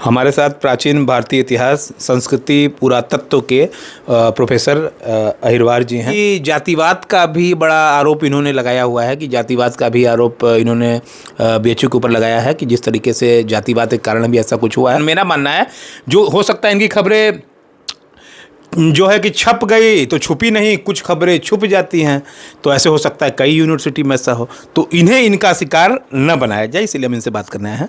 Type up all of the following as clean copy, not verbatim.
हमारे साथ प्राचीन भारतीय इतिहास, संस्कृति, पुरातत्व के प्रोफेसर अहिरवार जी हैं। कि जातिवाद का भी बड़ा आरोप इन्होंने लगाया हुआ है, कि जातिवाद का भी आरोप इन्होंने बीएचयू के ऊपर लगाया है कि जिस तरीके से जातिवाद के कारण भी ऐसा कुछ हुआ है। मेरा मानना है जो हो सकता है इनकी खबरें जो है कि छप गई तो छुपी नहीं, कुछ खबरें छुप जाती हैं, तो ऐसे हो सकता है कई यूनिवर्सिटी में ऐसा हो, तो इन्हें इनका शिकार न बनाया जाए, इसलिए हम इनसे बात करने आए हैं।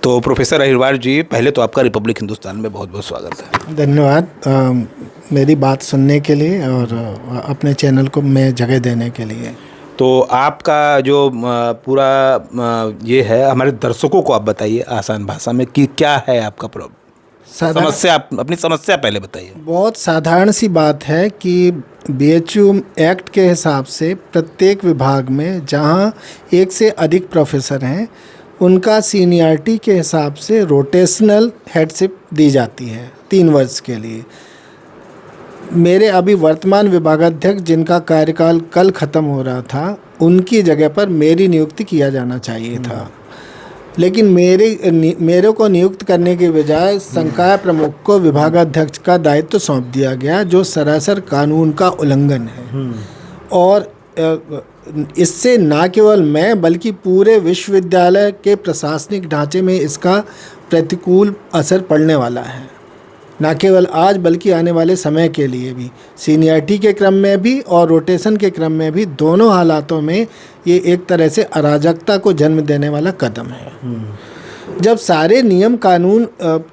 तो प्रोफेसर अहिरवार जी, पहले तो आपका रिपब्लिक हिंदुस्तान में बहुत बहुत स्वागत है। धन्यवाद मेरी बात सुनने के लिए और अपने चैनल को मैं जगह देने के लिए। तो आपका जो पूरा ये है, हमारे दर्शकों को आप बताइए आसान भाषा में कि क्या है आपका प्रॉब्लम, समस्या, अपनी समस्या पहले बताइए। बहुत साधारण सी बात है कि बीएचयू एक्ट के हिसाब से प्रत्येक विभाग में जहां एक से अधिक प्रोफेसर हैं उनका सीनियरिटी के हिसाब से रोटेशनल हेडशिप दी जाती है 3 वर्ष के लिए। मेरे अभी वर्तमान विभागाध्यक्ष जिनका कार्यकाल कल ख़त्म हो रहा था, उनकी जगह पर मेरी नियुक्ति किया जाना चाहिए था, लेकिन मेरे को नियुक्त करने के बजाय संकाय प्रमुख को विभागाध्यक्ष का दायित्व सौंप दिया गया, जो सरासर कानून का उल्लंघन है। और इससे न केवल मैं बल्कि पूरे विश्वविद्यालय के प्रशासनिक ढांचे में इसका प्रतिकूल असर पड़ने वाला है, न केवल आज बल्कि आने वाले समय के लिए भी। सीनियरिटी के क्रम में भी और रोटेशन के क्रम में भी, दोनों हालातों में ये एक तरह से अराजकता को जन्म देने वाला कदम है। जब सारे नियम कानून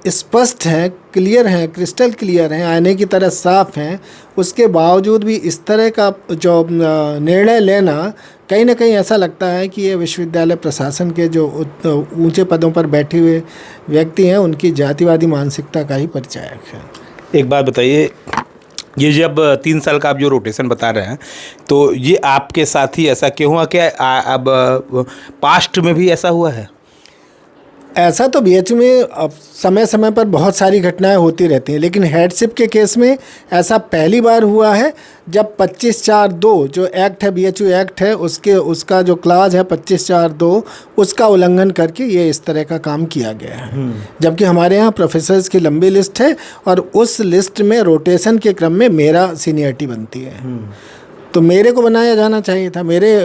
स्पष्ट हैं, क्लियर हैं, क्रिस्टल क्लियर हैं, आने की तरह साफ हैं, उसके बावजूद भी इस तरह का जो निर्णय लेना, कहीं ना कहीं ऐसा लगता है कि ये विश्वविद्यालय प्रशासन के जो ऊंचे पदों पर बैठे हुए व्यक्ति हैं उनकी जातिवादी मानसिकता का ही परिचायक है। एक बात बताइए, ये जब 3 साल का आप जो रोटेशन बता रहे हैं, तो ये आपके साथ ही ऐसा क्यों हुआ? क्या अब पास्ट में भी ऐसा हुआ है? ऐसा तो बीएचयू में अब समय समय पर बहुत सारी घटनाएं होती रहती हैं, लेकिन हेडशिप के केस में ऐसा पहली बार हुआ है जब 25/4/2 जो एक्ट है, बीएचयू एक्ट है, उसका जो क्लाज है 25/4/2, उसका उल्लंघन करके ये इस तरह का काम किया गया है। जबकि हमारे यहाँ प्रोफेसर्स की लंबी लिस्ट है और उस लिस्ट में रोटेशन के क्रम में मेरा सीनियरिटी बनती है, तो मेरे को बनाया जाना चाहिए था। मेरे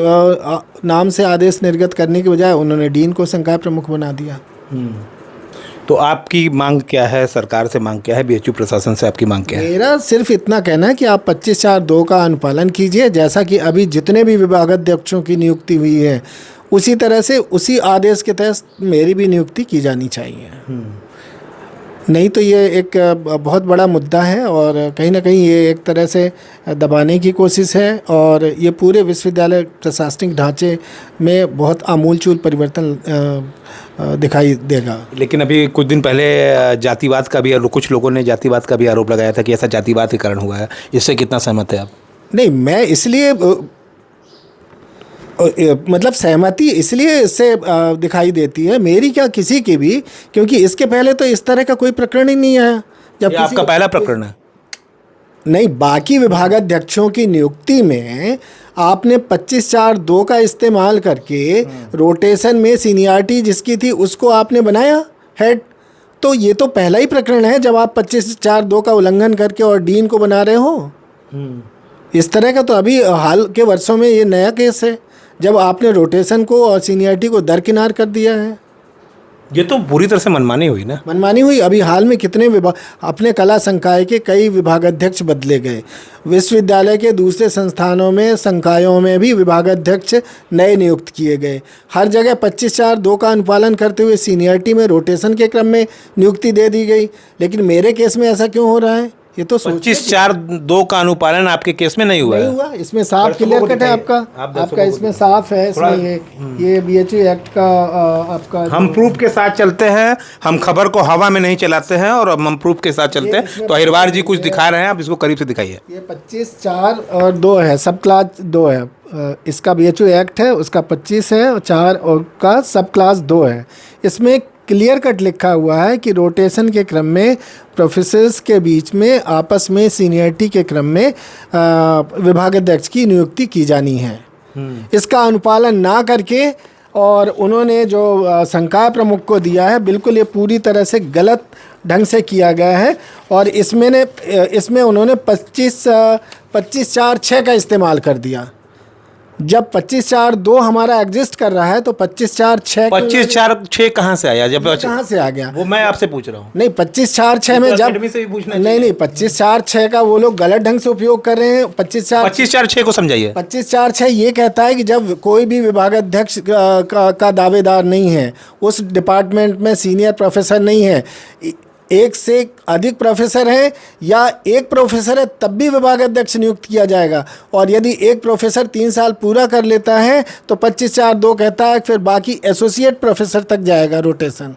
नाम से आदेश निर्गत करने के बजाय उन्होंने डीन को संकाय प्रमुख बना दिया। तो आपकी मांग क्या है, सरकार से मांग क्या है, बीएचयू प्रशासन से आपकी मांग क्या है? मेरा सिर्फ इतना कहना है कि आप 25/4/2 का अनुपालन कीजिए, जैसा कि अभी जितने भी विभागाध्यक्षों की नियुक्ति हुई है उसी तरह से उसी आदेश के तहत मेरी भी नियुक्ति की जानी चाहिए। नहीं तो ये एक बहुत बड़ा मुद्दा है और कहीं ना कहीं ये एक तरह से दबाने की कोशिश है और ये पूरे विश्वविद्यालय प्रशासनिक ढांचे में बहुत आमूलचूल परिवर्तन दिखाई देगा। लेकिन अभी कुछ दिन पहले जातिवाद का भी, कुछ लोगों ने जातिवाद का भी आरोप लगाया था कि ऐसा जातिवाद के कारण हुआ है, इससे कितना सहमत है आप? नहीं, मैं इसलिए मतलब सहमति इसलिए इससे दिखाई देती है, मेरी क्या किसी की भी, क्योंकि इसके पहले तो इस तरह का कोई प्रकरण ही नहीं आया। जब आपका पहला प्रकरण है? नहीं, बाकी विभागाध्यक्षों की नियुक्ति में आपने 25/4/2 का इस्तेमाल करके रोटेशन में सीनियरिटी जिसकी थी उसको आपने बनाया हेड, तो ये तो पहला ही प्रकरण है जब आप 25/4/2 का उल्लंघन करके और डीन को बना रहे हो। इस तरह का तो अभी हाल के वर्षों में ये नया केस है जब आपने रोटेशन को और सीनियरिटी को दरकिनार कर दिया है। ये तो पूरी तरह से मनमानी हुई ना? मनमानी हुई। अभी हाल में कितने अपने कला संकाय के कई विभागाध्यक्ष बदले गए, विश्वविद्यालय के दूसरे संस्थानों में, संकायों में भी विभागाध्यक्ष नए नियुक्त किए गए। हर जगह 25/4/2 का अनुपालन करते हुए सीनियरिटी में रोटेशन के क्रम में नियुक्ति दे दी गई, लेकिन मेरे केस में ऐसा क्यों हो रहा है? ये तो 25/4/2 का अनुपालन आपके केस में नहीं हुआ है? नहीं हुआ, इसमें साफ क्लियर कट है आपका इसमें साफ है, इसमें ये बीएचयू एक्ट का आपका। हम प्रूफ के साथ चलते हैं, हम खबर को हवा में नहीं चलाते हैं और हम प्रूफ के साथ चलते हैं। तो अहिरवार जी कुछ दिखा रहे हैं, आप इसको करीब से दिखाइए। ये 25/4/2 है, सब क्लास 2 है। इसका बीएचयू एक्ट है, उसका 25 है और 4 और का सब क्लास 2 है। इसमें क्लियर कट लिखा हुआ है कि रोटेशन के क्रम में प्रोफेसर्स के बीच में आपस में सीनियरिटी के क्रम में विभागाध्यक्ष की नियुक्ति की जानी है। इसका अनुपालन ना करके और उन्होंने जो संकाय प्रमुख को दिया है, बिल्कुल ये पूरी तरह से गलत ढंग से किया गया है। और इसमें उन्होंने 25/4/6 का इस्तेमाल कर दिया। जब 25/4/2 हमारा एग्जिस्ट कर रहा है तो 25/4/6 25/4/6 कहाँ से आया? जब कहाँ से आ गया? वो मैं आपसे पूछ रहा हूँ। नहीं, 25/4/6 में जब अकेडमी से भी पूछना नहीं 25/4/6 का वो लोग गलत ढंग से उपयोग कर रहे हैं। 25/4/6 को समझाइए। 25/4/6 ये कहता है कि जब कोई भी विभागाध्यक्ष का दावेदार नहीं है, उस डिपार्टमेंट में सीनियर प्रोफेसर नहीं है, एक से अधिक प्रोफेसर है या एक प्रोफेसर है, तब भी विभागाध्यक्ष नियुक्त किया जाएगा। और यदि एक प्रोफेसर 3 साल पूरा कर लेता है तो 25/4/2 कहता है फिर बाकी एसोसिएट प्रोफेसर तक जाएगा रोटेशन,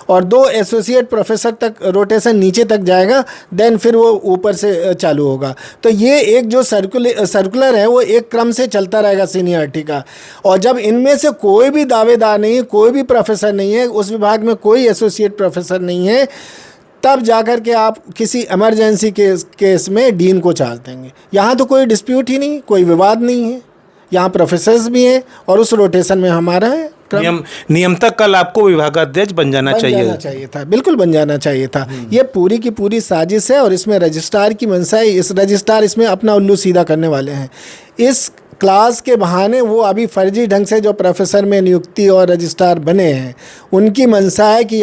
और 2 एसोसिएट प्रोफेसर तक रोटेशन नीचे तक जाएगा, देन फिर वो ऊपर से चालू होगा। तो ये एक जो सर्कुलर है वो एक क्रम से चलता रहेगा सीनियरिटी का। और जब इनमें से कोई भी दावेदार नहीं है, कोई भी प्रोफेसर नहीं है, उस विभाग में कोई एसोसिएट प्रोफेसर नहीं है, तब जाकर के आप किसी इमरजेंसी केस में डीन को चार्ज देंगे। यहाँ तो कोई डिस्प्यूट ही नहीं, कोई विवाद नहीं है, यहाँ प्रोफेसर्स भी हैं और उस रोटेशन में हमारा है नियमतः कल आपको विभागाध्यक्ष बन जाना चाहिए था, बिल्कुल बन जाना चाहिए था। ये पूरी की पूरी साजिश है और इसमें रजिस्ट्रार की मंशा है। इस रजिस्ट्रार इसमें अपना उल्लू सीधा करने वाले हैं। इस क्लास के बहाने वो अभी फर्जी ढंग से जो प्रोफेसर में नियुक्ति और रजिस्ट्रार बने हैं, उनकी मंशा है कि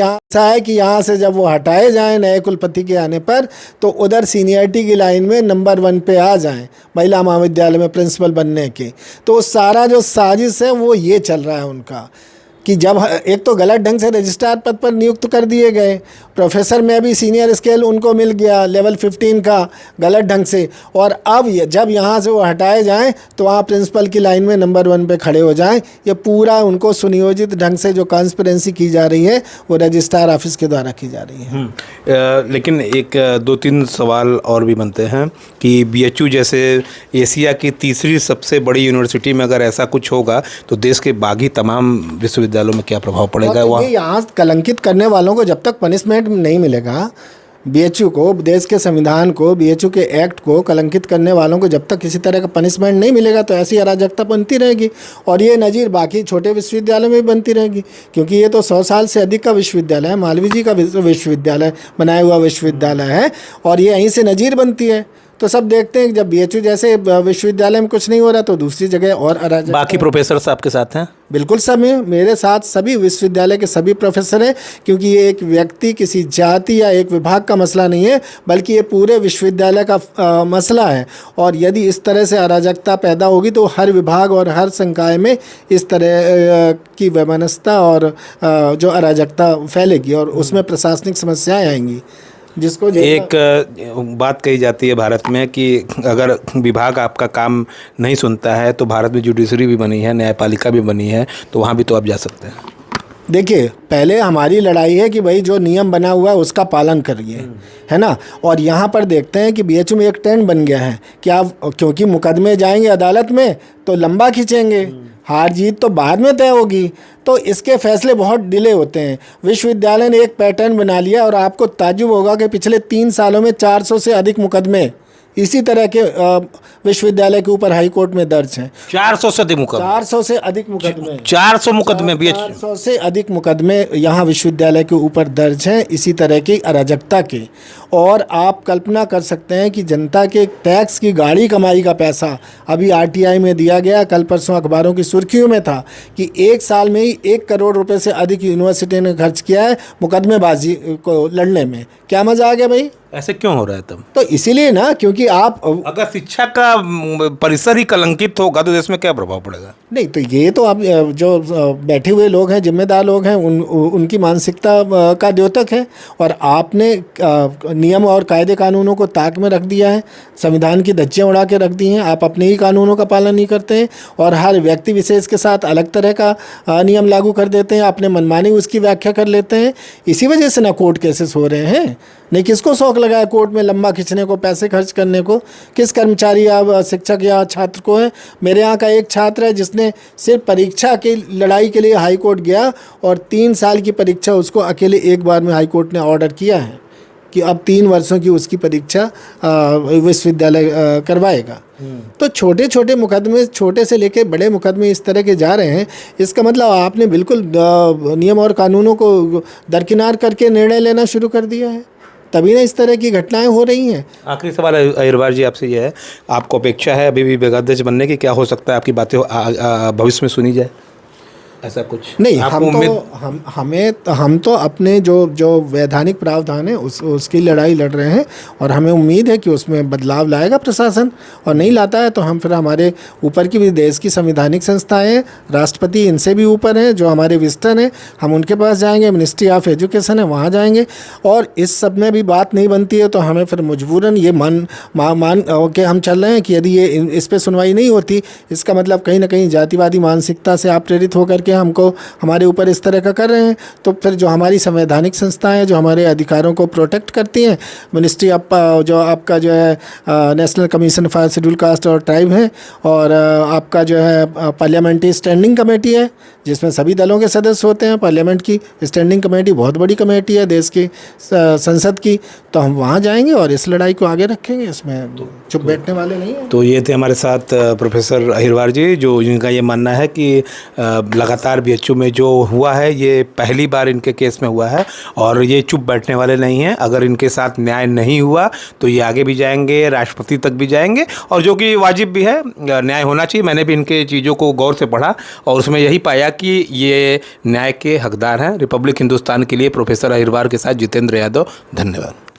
यहाँ से जब वो हटाए जाएं नए कुलपति के आने पर, तो उधर सीनियरिटी की लाइन में नंबर 1 पे आ जाएं महिला महाविद्यालय में प्रिंसिपल बनने के। तो सारा जो साजिश है वो ये चल रहा है उनका कि जब एक तो गलत ढंग से रजिस्ट्रार पद पर नियुक्त कर दिए गए, प्रोफेसर में भी सीनियर स्केल उनको मिल गया लेवल 15 का गलत ढंग से, और अब जब यहाँ से वो हटाए जाएं तो वहाँ प्रिंसिपल की लाइन में नंबर 1 पे खड़े हो जाएं। ये पूरा उनको सुनियोजित ढंग से जो कॉन्स्पिरेंसी की जा रही है वो रजिस्ट्रार ऑफिस के द्वारा की जा रही है। लेकिन एक 2-3 सवाल और भी बनते हैं कि BHU जैसे एशिया की तीसरी सबसे बड़ी यूनिवर्सिटी में अगर ऐसा कुछ होगा तो देश के बाकी तमाम विश्वविद्यालयों में क्या प्रभाव पड़ेगा? यहाँ कलंकित करने वालों को जब तक पनिशमेंट नहीं मिलेगा, BHU को, देश के संविधान को, BHU के एक्ट को कलंकित करने वालों को जब तक किसी तरह का पनिशमेंट नहीं मिलेगा तो ऐसी अराजकता बनती रहेगी। और ये नज़ीर बाकी छोटे विश्वविद्यालयों में भी बनती रहेगी, क्योंकि ये तो 100 साल से अधिक का विश्वविद्यालय है, मालवीय जी का विश्वविद्यालय बनाया हुआ विश्वविद्यालय है, और ये यहीं से नज़ीर बनती है। तो सब देखते हैं जब BHU जैसे विश्वविद्यालय में कुछ नहीं हो रहा तो दूसरी जगह और अराजकता। बाकी प्रोफेसर आपके साथ हैं? बिल्कुल सब हैं, मेरे साथ सभी विश्वविद्यालय के सभी प्रोफेसर हैं, क्योंकि ये एक व्यक्ति, किसी जाति या एक विभाग का मसला नहीं है, बल्कि ये पूरे विश्वविद्यालय का मसला है। और यदि इस तरह से अराजकता पैदा होगी तो हर विभाग और हर संकाय में इस तरह की वैमनस्यता और जो अराजकता फैलेगी और उसमें प्रशासनिक समस्याएँ आएंगी। जिसको एक बात कही जाती है भारत में कि अगर विभाग आपका काम नहीं सुनता है तो भारत में जुडिशरी भी बनी है, न्यायपालिका भी बनी है, तो वहाँ भी तो आप जा सकते हैं। देखिए, पहले हमारी लड़ाई है कि भाई जो नियम बना हुआ है उसका पालन करिए, है ना। और यहाँ पर देखते हैं कि BHU में एक ट्रेंड बन गया है कि आप, क्योंकि मुकदमे जाएंगे अदालत में तो लंबा खींचेंगे, हार जीत तो बाद में तय होगी, तो इसके फैसले बहुत डिले होते हैं। विश्वविद्यालय ने एक पैटर्न बना लिया और आपको ताज्जुब होगा कि पिछले 3 सालों में 400 से अधिक मुकदमे इसी तरह के विश्वविद्यालय के ऊपर हाई कोर्ट में दर्ज हैं। 400 से अधिक मुकदमे 400 से अधिक मुकदमे 400 मुकदमे 400 से अधिक मुकदमे यहाँ विश्वविद्यालय के ऊपर दर्ज हैं इसी तरह की अराजकता के। और आप कल्पना कर सकते हैं कि जनता के टैक्स की गाड़ी कमाई का पैसा अभी RTI में दिया गया, कल परसों अखबारों की सुर्खियों में था कि 1 साल में ही 1 करोड़ रुपए से अधिक यूनिवर्सिटी ने खर्च किया है मुकदमेबाजी को लड़ने में। क्या मजा आ गया भाई? ऐसे क्यों हो रहा है तब? तो इसीलिए ना, क्योंकि आप अगर शिक्षा का परिसर ही कलंकित होगा तो देश में क्या प्रभाव पड़ेगा? नहीं, तो ये तो आप जो बैठे हुए लोग हैं, जिम्मेदार लोग हैं, उनकी मानसिकता का द्योतक है। और आपने नियम और कायदे कानूनों को ताक में रख दिया है, संविधान की धज्जियाँ उड़ा के रख दी हैं, आप अपने ही कानूनों का पालन नहीं करते हैं और हर व्यक्ति विशेष के साथ अलग तरह का नियम लागू कर देते हैं, अपने मनमानी उसकी व्याख्या कर लेते हैं। इसी वजह से ना कोर्ट केसेस हो रहे हैं। नहीं, किसको शौक लगा है कोर्ट में लंबा खींचने को, पैसे खर्च करने को? किस कर्मचारी या शिक्षक या छात्र को है? मेरे यहाँ का एक छात्र है जिसने सिर्फ परीक्षा की लड़ाई के लिए हाई कोर्ट गया और 3 साल की परीक्षा उसको अकेले एक बार में हाई कोर्ट ने ऑर्डर किया है। कि अब 3 वर्षों की उसकी परीक्षा विश्वविद्यालय करवाएगा। तो छोटे छोटे मुकदमे, छोटे से लेके बड़े मुकदमे इस तरह के जा रहे हैं। इसका मतलब आपने बिल्कुल नियम और कानूनों को दरकिनार करके निर्णय लेना शुरू कर दिया है, तभी ना इस तरह की घटनाएं हो रही हैं। आखिरी सवाल अहिरवार जी आपसे ये है, आपको अपेक्षा है अभी भी बेगादज बनने की? क्या हो सकता है आपकी बातें भविष्य में सुनी जाए, ऐसा कुछ? नहीं, आपको हम तो अपने जो वैधानिक प्रावधान है उसकी लड़ाई लड़ रहे हैं, और हमें उम्मीद है कि उसमें बदलाव लाएगा प्रशासन, और नहीं लाता है तो हम फिर हमारे ऊपर की भी देश की संवैधानिक संस्थाएं हैं, राष्ट्रपति इनसे भी ऊपर हैं, जो हमारे विस्टन हैं, हम उनके पास जाएंगे, मिनिस्ट्री ऑफ एजुकेशन है वहाँ जाएंगे, और इस सब में भी बात नहीं बनती है तो हमें फिर मजबूरन ये मान के हम चल रहे हैं कि यदि ये इस पर सुनवाई नहीं होती, इसका मतलब कहीं ना कहीं जातिवादी मानसिकता से आप प्रेरित होकर के हमको हमारे ऊपर इस तरह का कर रहे हैं। तो फिर जो हमारी संवैधानिक संस्थाएं जो हमारे अधिकारों को प्रोटेक्ट करती हैं, मिनिस्ट्री ऑफ जो आपका जो है national commission for schedule caste और ट्राइब है, और आपका जो है पार्लियामेंट्री स्टैंडिंग कमेटी है जिसमें सभी दलों के सदस्य होते हैं। पार्लियामेंट की स्टैंडिंग कमेटी बहुत बड़ी कमेटी है देश की संसद की, तो हम वहाँ जाएंगे और इस लड़ाई को आगे रखेंगे, इसमें चुप बैठने वाले नहीं हैं। तो ये थे हमारे साथ प्रोफेसर अहिरवार जी, जो जिनका ये मानना है कि लगातार बीएचयू में जो हुआ है ये पहली बार इनके केस में हुआ है, और ये चुप बैठने वाले नहीं हैं। अगर इनके साथ न्याय नहीं हुआ तो ये आगे भी जाएंगे, राष्ट्रपति तक भी जाएंगे, और जो कि वाजिब भी है, न्याय होना चाहिए। मैंने भी इनके चीज़ों को गौर से पढ़ा और उसमें यही पाया कि ये न्याय के हकदार हैं। रिपब्लिक हिंदुस्तान के लिए प्रोफेसर अहिरवार के साथ जितेंद्र यादव, धन्यवाद।